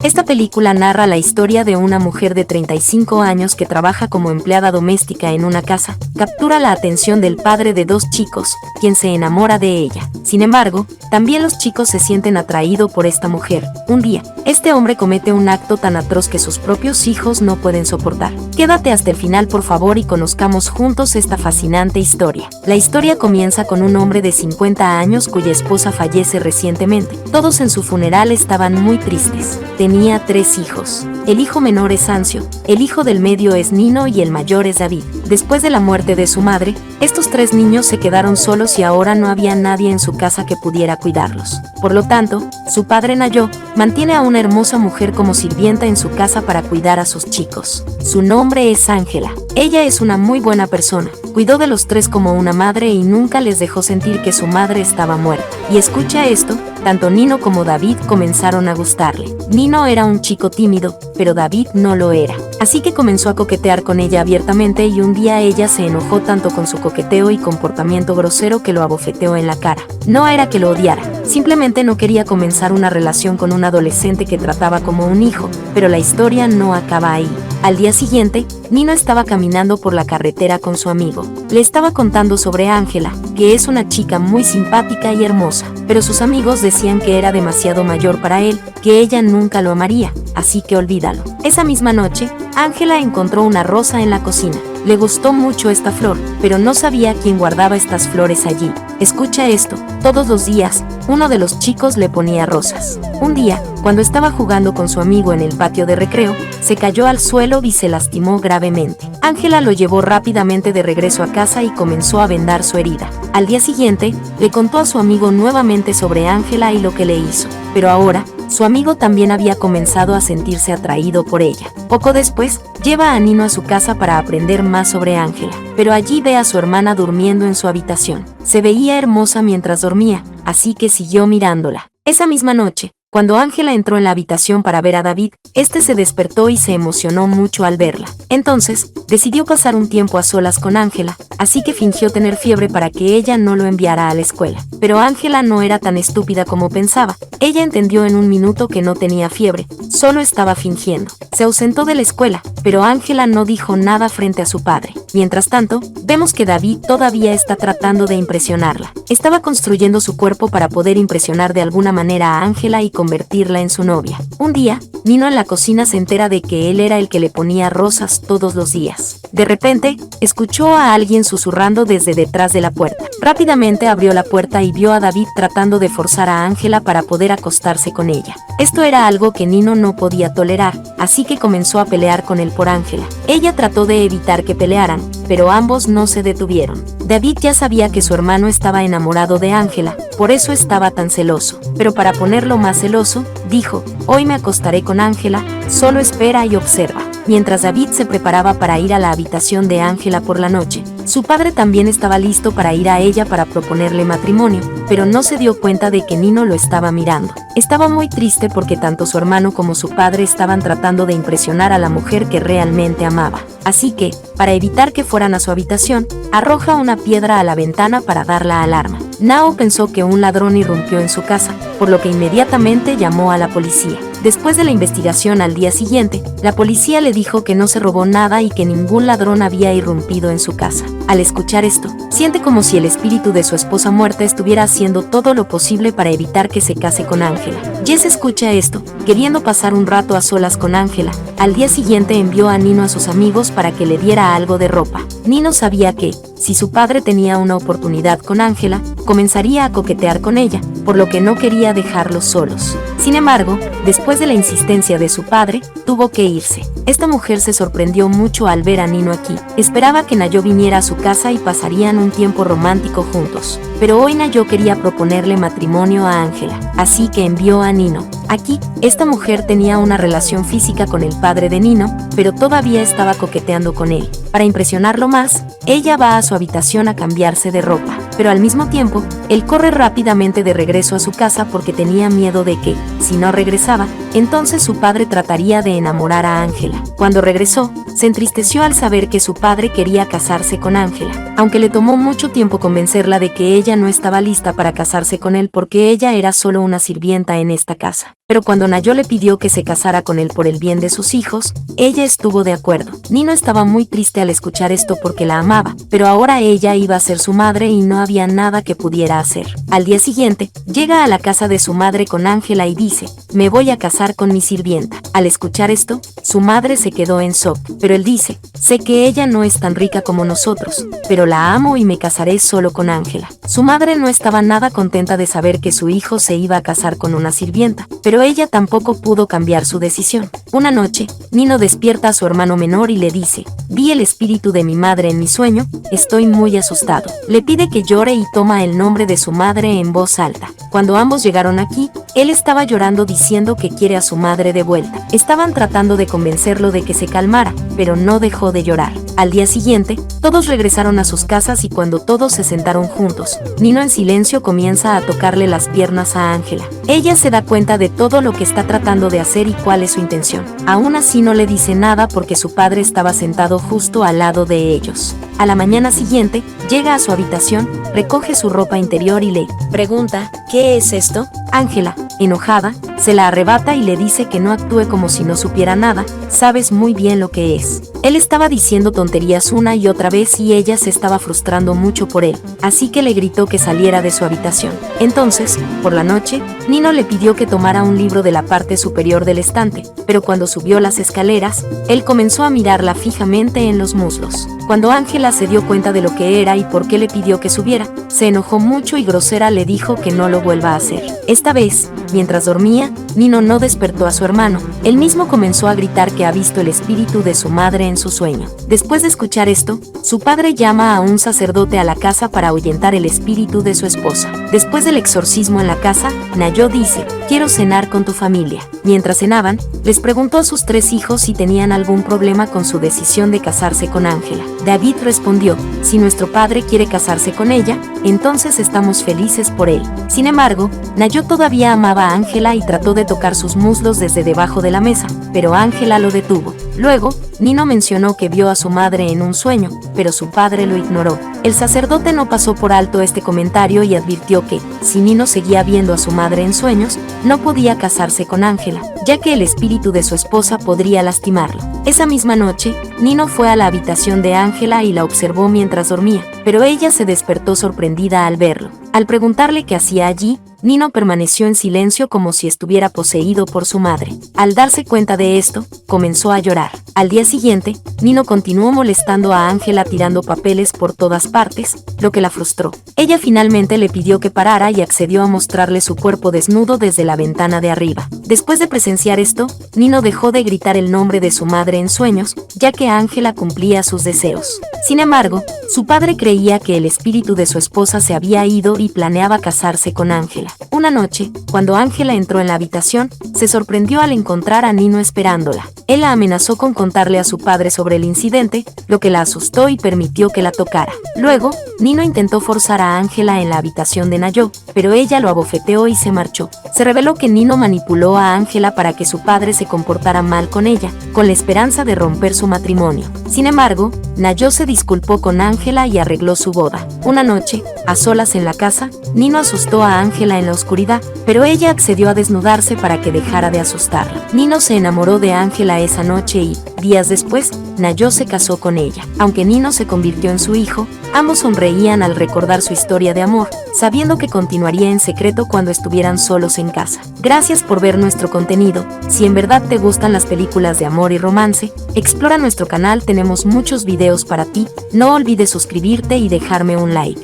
Esta película narra la historia de una mujer de 35 años que trabaja como empleada doméstica en una casa. Captura la atención del padre de dos chicos, quien se enamora de ella. Sin embargo, también los chicos se sienten atraídos por esta mujer. Un día, este hombre comete un acto tan atroz que sus propios hijos no pueden soportar. Quédate hasta el final por favor y conozcamos juntos esta fascinante historia. La historia comienza con un hombre de 50 años cuya esposa fallece recientemente. Todos en su funeral estaban muy tristes. Tenía 3 hijos. El hijo menor es Ancio, el hijo del medio es Nino y el mayor es David. Después de la muerte de su madre, estos 3 niños se quedaron solos y ahora no había nadie en su casa que pudiera cuidarlos. Por lo tanto, su padre Nayo mantiene a una hermosa mujer como sirvienta en su casa para cuidar a sus chicos. Su nombre es Ángela. Ella es una muy buena persona. Cuidó de los 3 como una madre y nunca les dejó sentir que su madre estaba muerta. Y escucha esto, tanto Nino como David comenzaron a gustarle. Nino era un chico tímido, pero David no lo era. Así que comenzó a coquetear con ella abiertamente y un día ella se enojó tanto con su coqueteo y comportamiento grosero que lo abofeteó en la cara. No era que lo odiara, simplemente no quería comenzar una relación con un adolescente que trataba como un hijo, pero la historia no acaba ahí. Al día siguiente, Nino estaba caminando por la carretera con su amigo. Le estaba contando sobre Ángela, que es una chica muy simpática y hermosa, pero sus amigos decían que era demasiado mayor para él, que ella nunca lo amaría, así que olvídalo. Esa misma noche, Ángela encontró una rosa en la cocina. Le gustó mucho esta flor, pero no sabía quién guardaba estas flores allí. Escucha esto, todos los días, uno de los chicos le ponía rosas. Un día, cuando estaba jugando con su amigo en el patio de recreo, se cayó al suelo y se lastimó gravemente. Ángela lo llevó rápidamente de regreso a casa y comenzó a vendar su herida. Al día siguiente, le contó a su amigo nuevamente sobre Ángela y lo que le hizo, pero ahora, su amigo también había comenzado a sentirse atraído por ella. Poco después, lleva a Nino a su casa para aprender más sobre Ángela, pero allí ve a su hermana durmiendo en su habitación. Se veía hermosa mientras dormía, así que siguió mirándola. Esa misma noche, cuando Ángela entró en la habitación para ver a David, este se despertó y se emocionó mucho al verla. Entonces, decidió pasar un tiempo a solas con Ángela, así que fingió tener fiebre para que ella no lo enviara a la escuela. Pero Ángela no era tan estúpida como pensaba. Ella entendió en un minuto que no tenía fiebre, solo estaba fingiendo. Se ausentó de la escuela, pero Ángela no dijo nada frente a su padre. Mientras tanto, vemos que David todavía está tratando de impresionarla. Estaba construyendo su cuerpo para poder impresionar de alguna manera a Ángela y convertirla en su novia. Un día, Nino en la cocina se entera de que él era el que le ponía rosas todos los días. De repente, escuchó a alguien susurrando desde detrás de la puerta. Rápidamente abrió la puerta y vio a David tratando de forzar a Ángela para poder acostarse con ella. Esto era algo que Nino no podía tolerar, así que comenzó a pelear con él por Ángela. Ella trató de evitar que pelearan, pero ambos no se detuvieron. David ya sabía que su hermano estaba enamorado de Ángela, por eso estaba tan celoso. Pero para ponerlo más celoso, dijo: hoy me acostaré con Ángela, solo espera y observa. Mientras David se preparaba para ir a la habitación de Ángela por la noche, su padre también estaba listo para ir a ella para proponerle matrimonio, pero no se dio cuenta de que Nino lo estaba mirando. Estaba muy triste porque tanto su hermano como su padre estaban tratando de impresionar a la mujer que realmente amaba. Así que, para evitar que fueran a su habitación, arroja una piedra a la ventana para dar la alarma. Nao pensó que un ladrón irrumpió en su casa, por lo que inmediatamente llamó a la policía. Después de la investigación al día siguiente, la policía le dijo que no se robó nada y que ningún ladrón había irrumpido en su casa. Al escuchar esto, siente como si el espíritu de su esposa muerta estuviera haciendo todo lo posible para evitar que se case con Ángela. Jess escucha esto, queriendo pasar un rato a solas con Ángela. Al día siguiente envió a Nino a sus amigos para que le diera algo de ropa. Nino sabía que, si su padre tenía una oportunidad con Ángela, comenzaría a coquetear con ella, por lo que no quería dejarlos solos. Sin embargo, después de la insistencia de su padre, tuvo que irse. Esta mujer se sorprendió mucho al ver a Nino aquí. Esperaba que Nayo viniera a su casa y pasarían un tiempo romántico juntos. Pero hoy Nayo quería proponerle matrimonio a Ángela, así que envió a Nino. Aquí, esta mujer tenía una relación física con el padre de Nino, pero todavía estaba coqueteando con él. Para impresionarlo más, ella va a su habitación a cambiarse de ropa. pero al mismo tiempo, él corre rápidamente de regreso a su casa porque tenía miedo de que, si no regresaba, entonces su padre trataría de enamorar a Ángela. Cuando regresó, se entristeció al saber que su padre quería casarse con Ángela, aunque le tomó mucho tiempo convencerla de que ella no estaba lista para casarse con él porque ella era solo una sirvienta en esta casa. Pero cuando Nayo le pidió que se casara con él por el bien de sus hijos, ella estuvo de acuerdo. Nino estaba muy triste al escuchar esto porque la amaba, pero ahora ella iba a ser su madre y no había nada que pudiera hacer. Al día siguiente, llega a la casa de su madre con Ángela y dice, me voy a casar con mi sirvienta. Al escuchar esto, su madre se quedó en shock, pero él dice, sé que ella no es tan rica como nosotros, pero la amo y me casaré solo con Ángela. Su madre no estaba nada contenta de saber que su hijo se iba a casar con una sirvienta, pero ella tampoco pudo cambiar su decisión. Una noche, Nino despierta a su hermano menor y le dice, vi el espíritu de mi madre en mi sueño, estoy muy asustado. Le pide que llore y toma el nombre de su madre en voz alta. Cuando ambos llegaron aquí, él estaba llorando diciendo que quiere a su madre de vuelta. Estaban tratando de convencerlo de que se calmara, pero no dejó de llorar. Al día siguiente, todos regresaron a sus casas y cuando todos se sentaron juntos, Nino en silencio comienza a tocarle las piernas a Ángela. Ella se da cuenta de todo lo que está tratando de hacer y cuál es su intención. Aún así no le dice nada porque su padre estaba sentado justo al lado de ellos. A la mañana siguiente, llega a su habitación, recoge su ropa interior y le pregunta, ¿qué es esto? Ángela, enojada, se la arrebata y le dice que no actúe como si no supiera nada, sabes muy bien lo que es. Él estaba diciendo tonterías una y otra vez y ella se estaba frustrando mucho por él, así que le gritó que saliera de su habitación. Entonces, por la noche, Nino le pidió que tomara un libro de la parte superior del estante, pero cuando subió las escaleras, él comenzó a mirarla fijamente en los muslos. Cuando Ángela se dio cuenta de lo que era y por qué le pidió que subiera, se enojó mucho y grosera le dijo que no lo vuelva a hacer. Esta vez, mientras dormía, Nino no despertó a su hermano. Él mismo comenzó a gritar que ha visto el espíritu de su madre en su sueño. Después de escuchar esto, su padre llama a un sacerdote a la casa para ahuyentar el espíritu de su esposa. Después del exorcismo en la casa, Nayo dice, quiero cenar con tu familia. Mientras cenaban, les preguntó a sus 3 hijos si tenían algún problema con su decisión de casarse con Ángela. David respondió, si nuestro padre quiere casarse con ella, entonces estamos felices por él. Sin embargo, Nayo todavía amaba a Ángela y trató de tocar sus muslos desde debajo de la mesa, pero Ángela lo detuvo. Luego, Nino mencionó que vio a su madre en un sueño, pero su padre lo ignoró. El sacerdote no pasó por alto este comentario y advirtió que, si Nino seguía viendo a su madre en sueños, no podía casarse con Ángela, ya que el espíritu de su esposa podría lastimarlo. Esa misma noche, Nino fue a la habitación de Ángela y la observó mientras dormía, pero ella se despertó sorprendida al verlo. Al preguntarle qué hacía allí, Nino permaneció en silencio como si estuviera poseído por su madre. Al darse cuenta de esto, comenzó a llorar. Al día siguiente, Nino continuó molestando a Ángela tirando papeles por todas partes, lo que la frustró. Ella finalmente le pidió que parara y accedió a mostrarle su cuerpo desnudo desde la ventana de arriba. Después de presenciar esto, Nino dejó de gritar el nombre de su madre en sueños, ya que Ángela cumplía sus deseos. Sin embargo, su padre creía que el espíritu de su esposa se había ido y planeaba casarse con Ángela. Una noche, cuando Ángela entró en la habitación, se sorprendió al encontrar a Nino esperándola. Él la amenazó con contarle a su padre sobre el incidente, lo que la asustó y permitió que la tocara. Luego, Nino intentó forzar a Ángela en la habitación de Nayo, pero ella lo abofeteó y se marchó. Se reveló que Nino manipuló a Ángela para que su padre se comportara mal con ella, con la esperanza de romper su matrimonio. Sin embargo, Nayo se disculpó con Ángela y arregló su boda. Una noche, a solas en la casa, Nino asustó a Ángela en la oscuridad, pero ella accedió a desnudarse para que dejara de asustarla. Nino se enamoró de Ángela esa noche y, días después, Nayo se casó con ella. Aunque Nino se convirtió en su hijo, ambos sonreían al recordar su historia de amor, sabiendo que continuaría en secreto cuando estuvieran solos en casa. Gracias por ver nuestro contenido. Si en verdad te gustan las películas de amor y romance, explora nuestro canal, tenemos muchos videos para ti. No olvides suscribirte y dejarme un like.